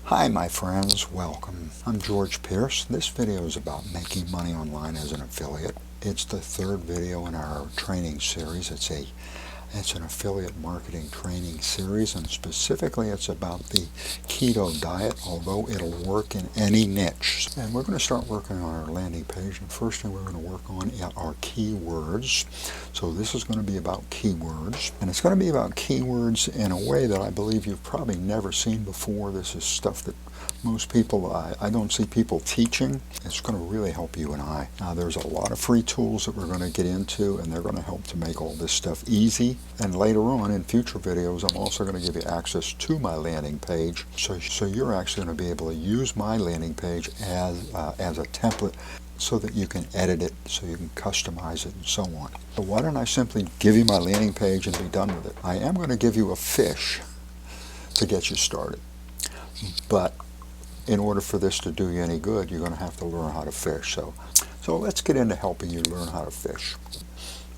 Hi my friends, welcome. I'm George Pierce. This video is about making money online as an affiliate. It's the third video in our training series. It's an affiliate marketing training series, and specifically it's about the keto diet, although it'll work in any niche. And we're going to start working on our landing page, and first thing we're going to work on are keywords. So this is going to be about keywords, and it's going to be about keywords in a way that I believe you've probably never seen before. This is stuff that most people, I don't see people teaching. It's going to really help you and I. Now there's a lot of free tools that we're going to get into, and they're going to help to make all this stuff easy. And later on in future videos, I'm also going to give you access to my landing page. So you're actually going to be able to use my landing page as a template so that you can edit it, so you can customize it, and so on. So why don't I simply give you my landing page and be done with it? I am going to give you a fish to get you started. But in order for this to do you any good, you're going to have to learn how to fish. So let's get into helping you learn how to fish.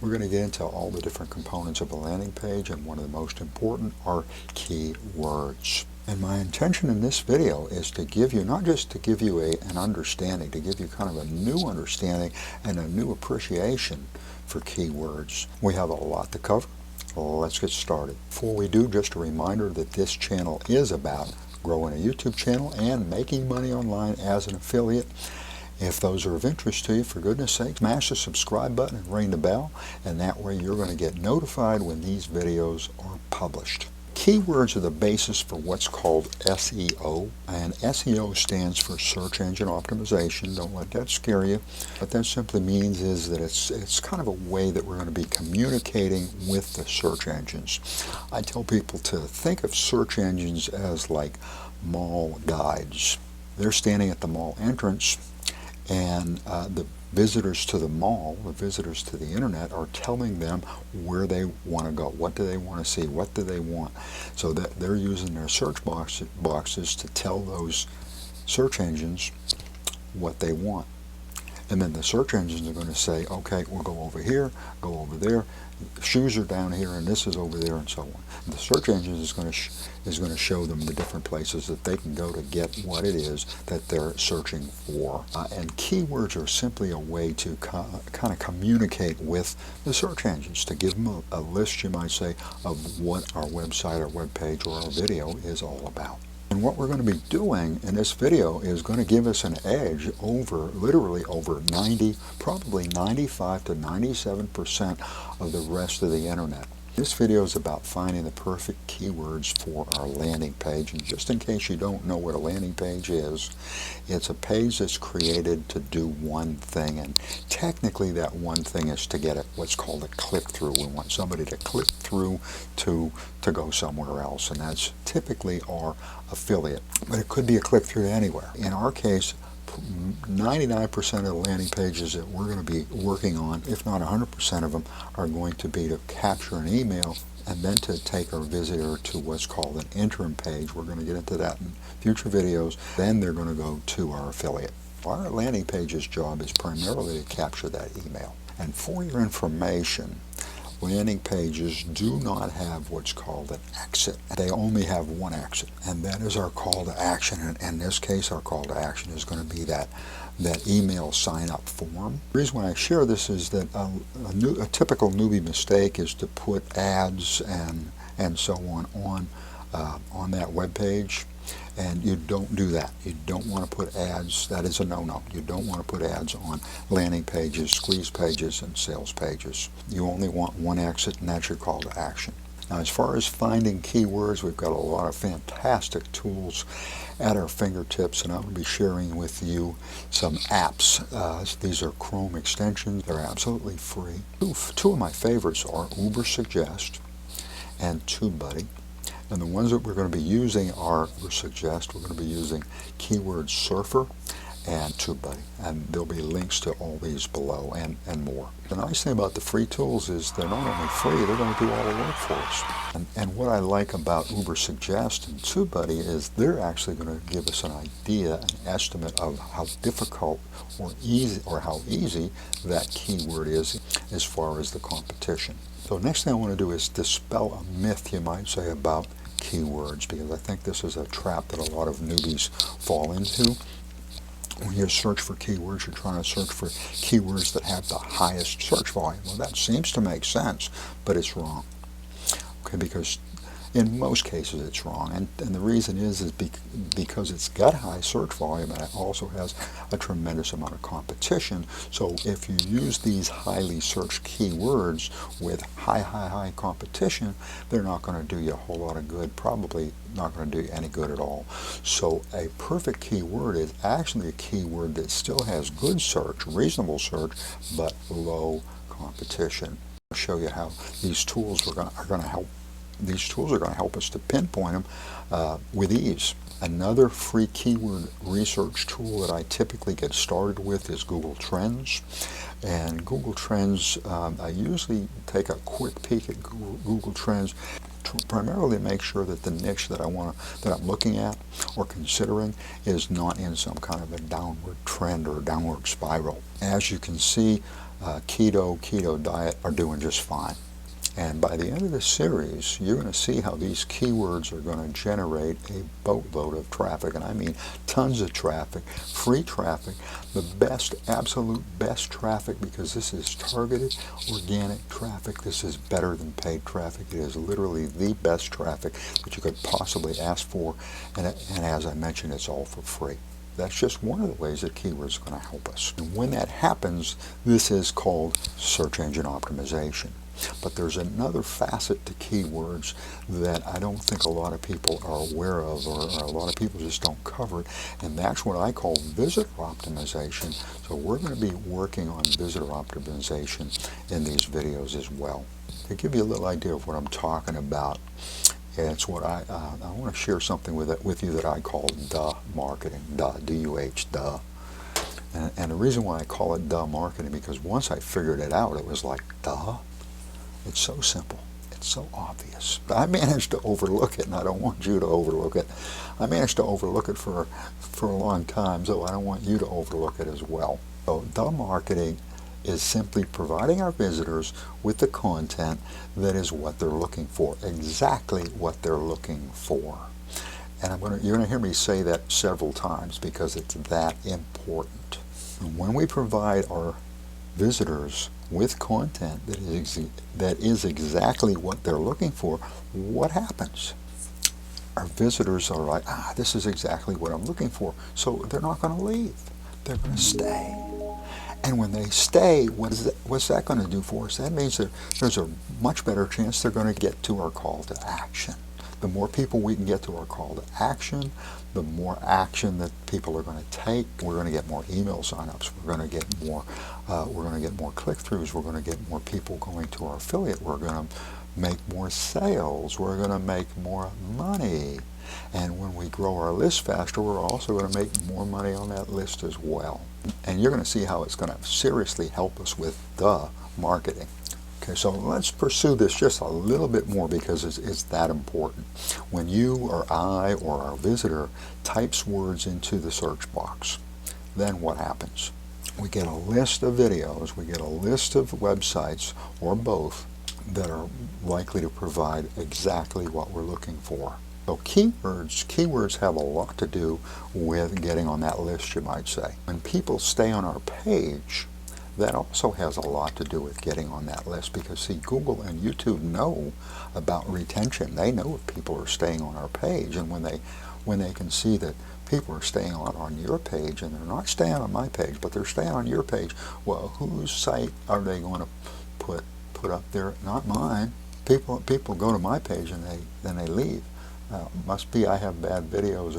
We're going to get into all the different components of a landing page, and one of the most important are keywords. And my intention in this video is to give you, not just to give you an understanding, to give you kind of a new understanding and a new appreciation for keywords. We have a lot to cover. Let's get started. Before we do, just a reminder that this channel is about growing a YouTube channel and making money online as an affiliate. If those are of interest to you, for goodness sake, smash the subscribe button and ring the bell, and that way you're going to get notified when these videos are published. Keywords are the basis for what's called SEO, and SEO stands for Search Engine Optimization. Don't let that scare you. What that simply means is that it's kind of a way that we're going to be communicating with the search engines. I tell people to think of search engines as like mall guides. They're standing at the mall entrance, and the visitors to the mall, the visitors to the internet, are telling them where they want to go, what do they want to see, what do they want. So that they're using their search boxes to tell those search engines what they want. And then the search engines are going to say, okay, we'll go over here, go over there, shoes are down here, and this is over there, and so on. And the search engine is going to show them the different places that they can go to get what it is that they're searching for. And keywords are simply a way to kind of communicate with the search engines, to give them a list, you might say, of what our website, our web page, or our video is all about. And what we're going to be doing in this video is going to give us an edge over, literally over 90, probably 95 to 97% of the rest of the internet. This video is about finding the perfect keywords for our landing page. And just in case you don't know what a landing page is, it's a page that's created to do one thing. And technically that one thing is to get what's called a click-through. We want somebody to click through to go somewhere else. And that's typically our affiliate. But it could be a click-through anywhere. In our case, 99% of the landing pages that we're going to be working on, if not 100% of them, are going to be to capture an email and then to take our visitor to what's called an interim page. We're going to get into that in future videos. Then they're going to go to our affiliate. Our landing page's job is primarily to capture that email. And for your information, landing pages do not have what's called an exit. They only have one exit, and that is our call to action. And in this case, our call to action is going to be that email sign-up form. The reason why I share this is that a typical newbie mistake is to put ads and so on that web page. And you don't do that. You don't want to put ads. That is a no-no. You don't want to put ads on landing pages, squeeze pages, and sales pages. You only want one exit, and that's your call to action. Now, as far as finding keywords, we've got a lot of fantastic tools at our fingertips, and I'm going to be sharing with you some apps. These are Chrome extensions. They're absolutely free. Two of my favorites are Ubersuggest and TubeBuddy. And the ones that we're going to be using are Ubersuggest. We're going to be using Keywords Surfer and TubeBuddy. And there'll be links to all these below and more. The nice thing about the free tools is they're not only free, they're going to do all the work for us. And what I like about Ubersuggest and TubeBuddy is they're actually going to give us an idea, an estimate of how difficult or how easy that keyword is as far as the competition. So next thing I want to do is dispel a myth, you might say, about keywords, because I think this is a trap that a lot of newbies fall into. When you search for keywords, you're trying to search for keywords that have the highest search volume. Well, that seems to make sense, but it's wrong. Okay, because in most cases it's wrong, and the reason is because it's got high search volume, and it also has a tremendous amount of competition. So if you use these highly searched keywords with high competition, they're not going to do you a whole lot of good, probably not going to do you any good at all. So a perfect keyword is actually a keyword that still has good search, reasonable search, but low competition. I'll show you how these tools are going to help. These tools are going to help us to pinpoint them with ease. Another free keyword research tool that I typically get started with is Google Trends. And Google Trends, I usually take a quick peek at Google Trends to primarily make sure that the niche that I'm looking at or considering is not in some kind of a downward trend or downward spiral. As you can see, keto diet are doing just fine. And by the end of this series, you're going to see how these keywords are going to generate a boatload of traffic, and I mean tons of traffic, free traffic, the best, absolute best traffic, because this is targeted, organic traffic. This is better than paid traffic. It is literally the best traffic that you could possibly ask for, and as I mentioned, it's all for free. That's just one of the ways that keywords are going to help us. And when that happens, this is called search engine optimization. But there's another facet to keywords that I don't think a lot of people are aware of, or a lot of people just don't cover it, and that's what I call visitor optimization. So we're going to be working on visitor optimization in these videos as well. To give you a little idea of what I'm talking about, it's what I want to share something with you that I call duh marketing, D-U-H, duh. And the reason why I call it duh marketing, because once I figured it out, it was like, duh? It's so simple. It's so obvious. I managed to overlook it, and I don't want you to overlook it. I managed to overlook it for a long time, so I don't want you to overlook it as well. So duh marketing is simply providing our visitors with the content that is what they're looking for, exactly what they're looking for. And you're going to hear me say that several times because it's that important. And when we provide our visitors with content that is exactly what they're looking for, what happens? Our visitors are like, this is exactly what I'm looking for. So they're not going to leave. They're going to stay. And when they stay, what's that going to do for us? That means that there's a much better chance they're going to get to our call to action. The more people we can get to our call to action, the more action that people are going to take. We're going to get more email signups. We're going to get more. We're going to get more click-throughs. We're going to get more people going to our affiliate. We're going to make more sales. We're going to make more money. And when we grow our list faster, we're also going to make more money on that list as well. And you're going to see how it's going to seriously help us with the marketing. Okay, so let's pursue this just a little bit more because it's that important. When you or I or our visitor types words into the search box, then what happens? We get a list of videos, we get a list of websites, or both, that are likely to provide exactly what we're looking for. So keywords have a lot to do with getting on that list, you might say. When people stay on our page, that also has a lot to do with getting on that list, because see, Google and YouTube know about retention. They know if people are staying on our page, and when they can see that people are staying on your page and they're not staying on my page, but they're staying on your page, well, whose site are they going to put up there? Not mine. People go to my page and then they leave. Must be I have bad videos,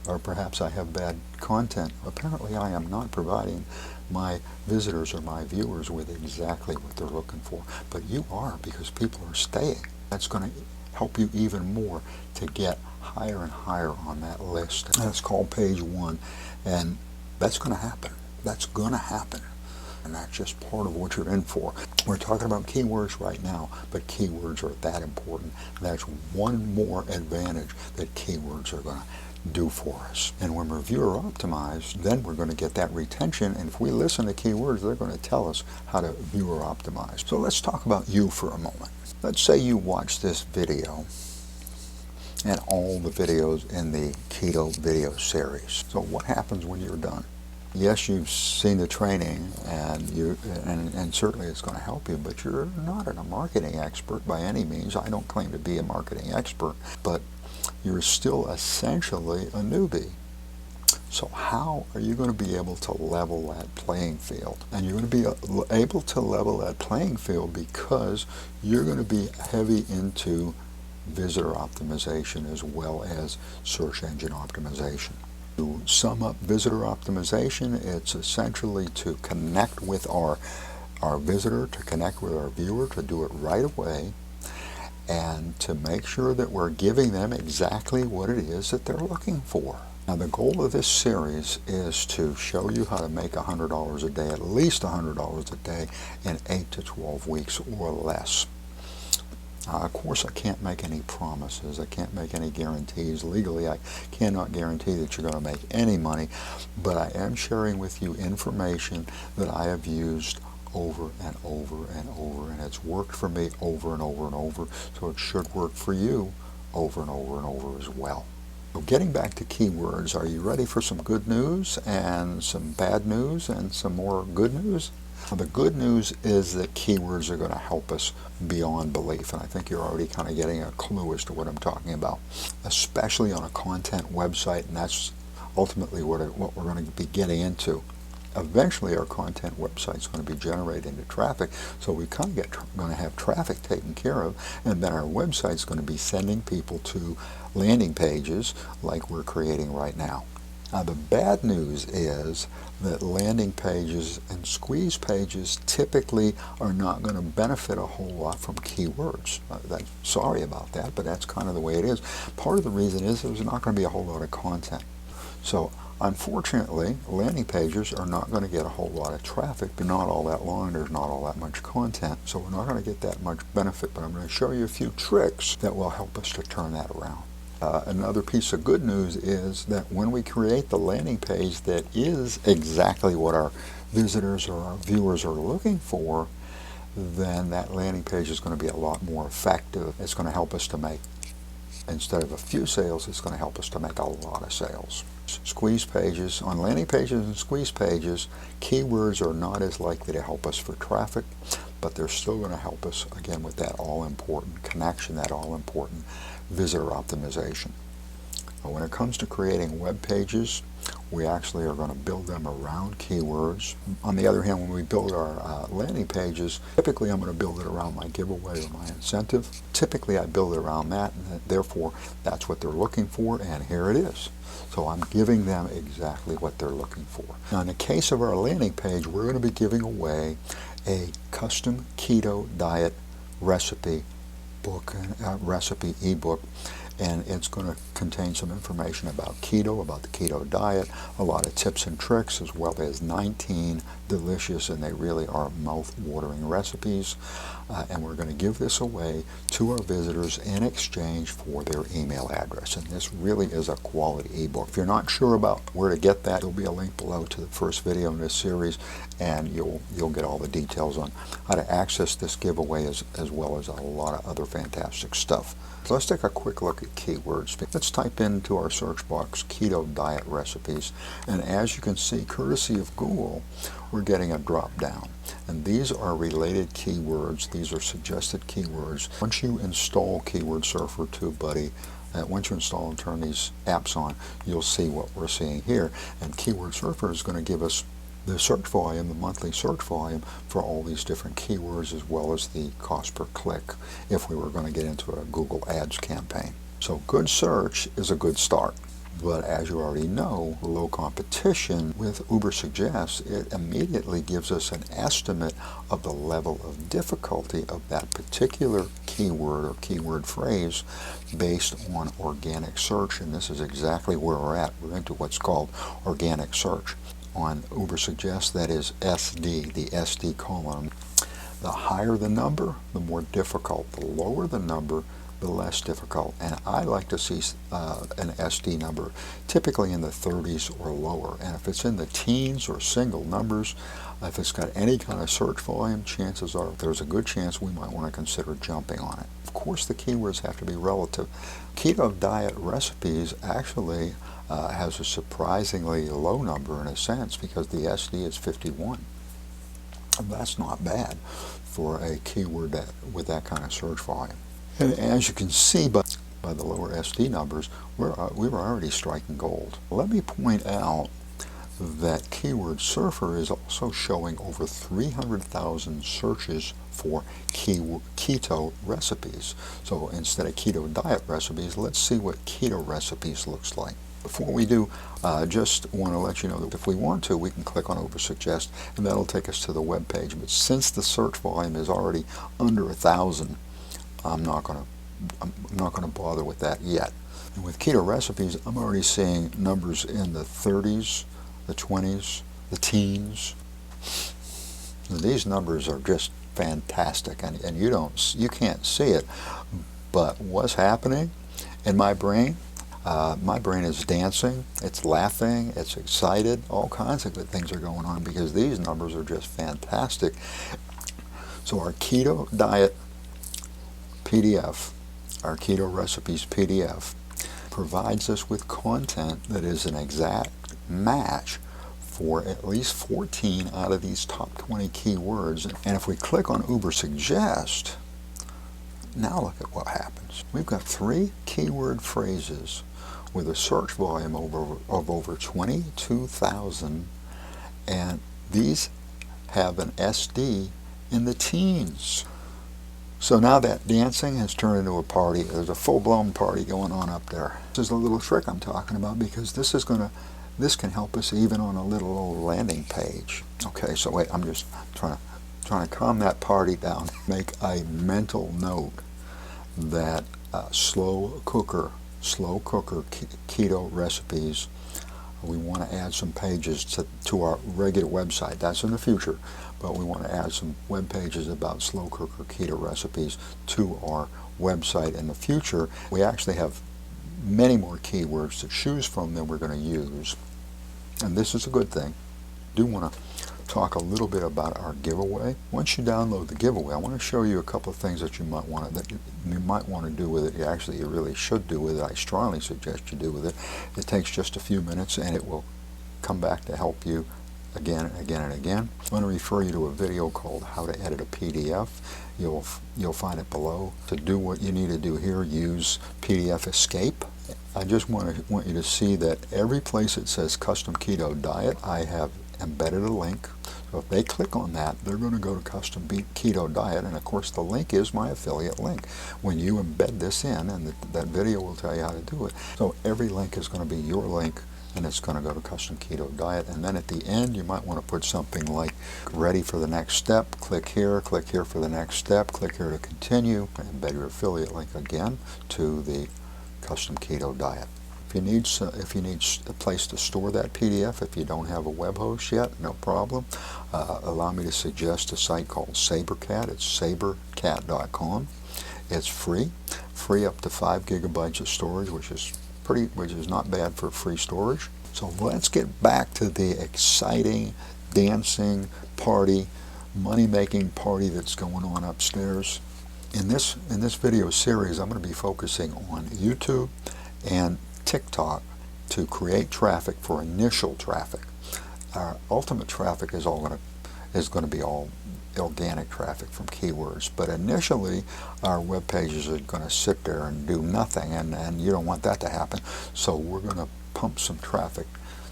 or perhaps I have bad content. Apparently I am not providing my visitors or my viewers with exactly what they're looking for. But you are, because people are staying. That's going to help you even more to get higher and higher on that list. And that's called page one. And that's going to happen. That's going to happen. And that's just part of what you're in for. We're talking about keywords right now, but keywords are that important. That's one more advantage that keywords are going to do for us. And when we're viewer optimized, then we're going to get that retention, and if we listen to keywords, they're going to tell us how to viewer optimize. So let's talk about you for a moment. Let's say you watch this video and all the videos in the keto video series. So what happens when you're done? Yes, you've seen the training, and certainly it's going to help you, but you're not a marketing expert by any means. I don't claim to be a marketing expert, but you're still essentially a newbie. So how are you going to be able to level that playing field? And you're going to be able to level that playing field because you're going to be heavy into visitor optimization as well as search engine optimization. To sum up visitor optimization, it's essentially to connect with our visitor, to connect with our viewer, to do it right away, and to make sure that we're giving them exactly what it is that they're looking for. Now, the goal of this series is to show you how to make $100 a day, at least $100 a day, in 8 to 12 weeks or less. Of course, I can't make any promises. I can't make any guarantees. Legally, I cannot guarantee that you're going to make any money, but I am sharing with you information that I have used over and over and over, and it's worked for me over and over and over, so it should work for you over and over and over as well. So getting back to keywords, are you ready for some good news and some bad news and some more good news? Now, the good news is that keywords are going to help us beyond belief, and I think you're already kind of getting a clue as to what I'm talking about, especially on a content website, and that's ultimately what we're going to be getting into. Eventually, our content website is going to be generating the traffic, so we kind of going to have traffic taken care of, and then our website is going to be sending people to landing pages like we're creating right now. Now, the bad news is that landing pages and squeeze pages typically are not going to benefit a whole lot from keywords. Sorry about that, but that's kind of the way it is. Part of the reason is there's not going to be a whole lot of content. So, unfortunately, landing pages are not going to get a whole lot of traffic. They're not all that long, there's not all that much content, so we're not going to get that much benefit, but I'm going to show you a few tricks that will help us to turn that around. Another piece of good news is that when we create the landing page that is exactly what our visitors or our viewers are looking for, then that landing page is going to be a lot more effective. It's going to help us to make, instead of a few sales, it's going to help us to make a lot of sales. Squeeze pages, on landing pages and squeeze pages, keywords are not as likely to help us for traffic, but they're still going to help us, again, with that all-important connection, that all-important visitor optimization. When it comes to creating web pages, we actually are going to build them around keywords. On the other hand, when we build our landing pages, typically I'm going to build it around my giveaway or my incentive. Typically I build it around that, and therefore that's what they're looking for, and here it is. So I'm giving them exactly what they're looking for. Now, in the case of our landing page, we're going to be giving away a custom keto diet recipe book, recipe ebook, and it's going to contain some information about keto, about the keto diet, a lot of tips and tricks, as well as 19 delicious, and they really are mouth-watering recipes, and we're going to give this away to our visitors in exchange for their email address, and this really is a quality ebook. If you're not sure about where to get that, there'll be a link below to the first video in this series, and you'll get all the details on how to access this giveaway as well as a lot of other fantastic stuff. So let's take a quick look at keywords. Let's type into our search box keto diet recipes, and as you can see, courtesy of Google, we're getting a drop down, and these are related keywords. These are suggested keywords. Once you install Keyword Surfer, TubeBuddy, once you install and turn these apps on, you'll see what we're seeing here, and Keyword Surfer is going to give us the search volume, the monthly search volume for all these different keywords, as well as the cost per click if we were going to get into a Google Ads campaign. So good search is a good start. But as you already know, low competition with Ubersuggest, it immediately gives us an estimate of the level of difficulty of that particular keyword or keyword phrase based on organic search, and this is exactly where we're at. We're into what's called organic search. On Ubersuggest, that is SD, the SD column. The higher the number, the more difficult. The lower the number, the less difficult. And I like to see an SD number typically in the 30s or lower. And if it's in the teens or single numbers, if it's got any kind of search volume, chances are there's a good chance we might want to consider jumping on it. Of course, the keywords have to be relative. Keto diet recipes actually has a surprisingly low number in a sense because the SD is 51. That's not bad for a keyword with that kind of search volume. And as you can see by the lower SD numbers, we were already striking gold. Let me point out that Keyword Surfer is also showing over 300,000 searches for keto recipes. So instead of keto diet recipes, let's see what keto recipes looks like. Before we do, just want to let you know that if we want to, we can click on Ubersuggest, and that'll take us to the web page. But since the search volume is already under 1,000, I'm not going to bother with that yet. And with keto recipes, I'm already seeing numbers in the 30s, the 20s, the teens. And these numbers are just fantastic, and you can't see it, but what's happening in my brain? My brain is dancing, it's laughing, it's excited, all kinds of good things are going on because these numbers are just fantastic. So our keto diet PDF, our keto recipes PDF, provides us with content that is an exact match for at least 14 out of these top 20 keywords. And if we click on Ubersuggest, now look at what happens. We've got 3 keyword phrases with a search volume of over 22,000, and these have an SD in the teens. So now that dancing has turned into a party. There's a full-blown party going on up there. This is a little trick I'm talking about because this can help us even on a little old landing page. Okay, so wait, I'm just trying to calm that party down. Make a mental note that slow cooker keto recipes, we want to add some pages to our regular website. That's in the future, but we want to add some web pages about slow cooker keto recipes to our website in the future. We actually have many more keywords to choose from than we're going to use, and this is a good thing. I do want to talk a little bit about our giveaway. Once you download the giveaway, I want to show you a couple of things that you might want to do with it. Actually, you really should do with it. I strongly suggest you do with it. It takes just a few minutes, and it will come back to help you again and again and again. I want to refer you to a video called How to Edit a PDF. You'll find it below. To do what you need to do here, use PDF Escape. I just want you to see that every place it says Custom Keto Diet, I have embedded a link. So if they click on that, they're going to go to Custom Keto Diet, and of course the link is my affiliate link. When you embed this in, and that video will tell you how to do it. So every link is going to be your link, and it's going to go to Custom Keto Diet. And then at the end, you might want to put something like, ready for the next step, click here for the next step, click here to continue, and embed your affiliate link again to the Custom Keto Diet. If you need a place to store that PDF, if you don't have a web host yet, no problem. Allow me to suggest a site called SaberCat. It's sabercat.com. It's free up to 5 gigabytes of storage, which is not bad for free storage. So let's get back to the exciting dancing party, money-making party that's going on upstairs. In this video series, I'm going to be focusing on YouTube and TikTok to create traffic for initial traffic. Our ultimate traffic is going to be all organic traffic from keywords, but initially our web pages are going to sit there and do nothing, and you don't want that to happen. So we're going to pump some traffic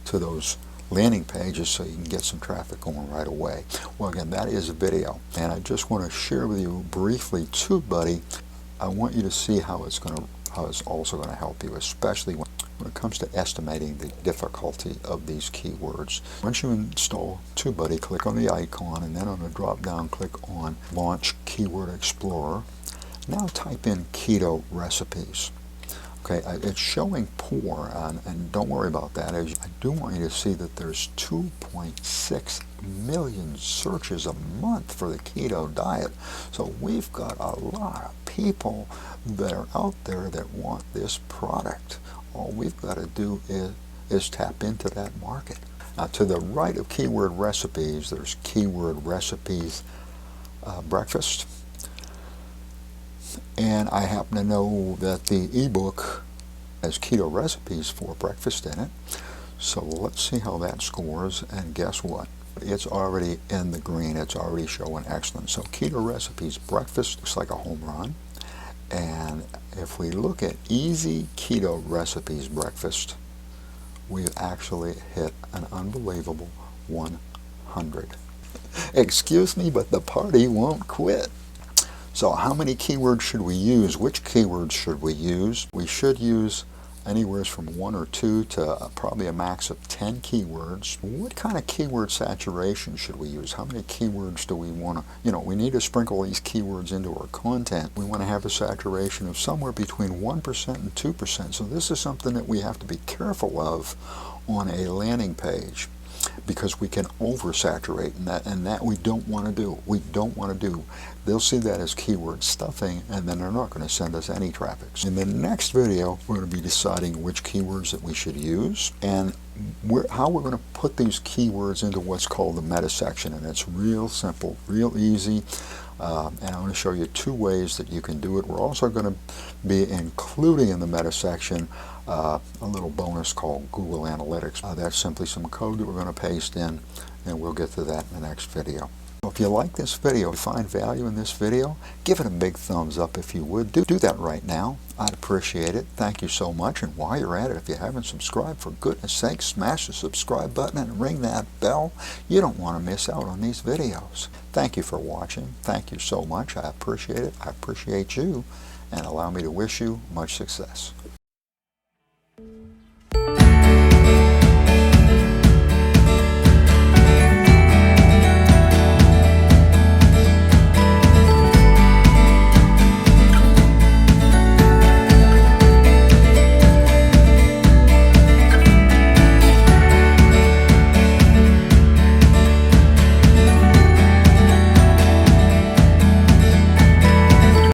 to those landing pages so you can get some traffic going right away. Well, again, that is a video, and I just want to share with you briefly TubeBuddy. I want you to see how it's also going to help you, especially when it comes to estimating the difficulty of these keywords. Once you install TubeBuddy, click on the icon, and then on the drop down click on Launch Keyword Explorer. Now type in keto recipes. Okay, it's showing poor, and don't worry about that. I do want you to see that there's 2.6 million searches a month for the keto diet. So we've got a lot of people that are out there that want this product. All we've got to do is tap into that market. Now, to the right of keyword recipes, there's keyword recipes breakfast. And I happen to know that the ebook has keto recipes for breakfast in it. So let's see how that scores, and guess what? It's already in the green. It's already showing excellent. So keto recipes breakfast looks like a home run. And if we look at easy keto recipes breakfast, we've actually hit an unbelievable 100. Excuse me, but the party won't quit. So how many keywords should we use? Which keywords should we use? We should use anywhere from 1 or 2 to probably a max of 10 keywords. What kind of keyword saturation should we use? How many keywords do we want to, we need to sprinkle these keywords into our content. We want to have a saturation of somewhere between 1% and 2%. So this is something that we have to be careful of on a landing page, because we can oversaturate, and that we don't want to do. We don't want to do. They'll see that as keyword stuffing, and then they're not going to send us any traffic. In the next video, we're going to be deciding which keywords that we should use, and how we're going to put these keywords into what's called the meta section. And it's real simple, real easy. And I'm going to show you 2 ways that you can do it. We're also going to be including in the meta section a little bonus called Google Analytics. That's simply some code that we're going to paste in, and we'll get to that in the next video. If you like this video, find value in this video, give it a big thumbs up if you would. Do that right now. I'd appreciate it. Thank you so much. And while you're at it, if you haven't subscribed, for goodness sake, smash the subscribe button and ring that bell. You don't want to miss out on these videos. Thank you for watching. Thank you so much. I appreciate it. I appreciate you. And allow me to wish you much success.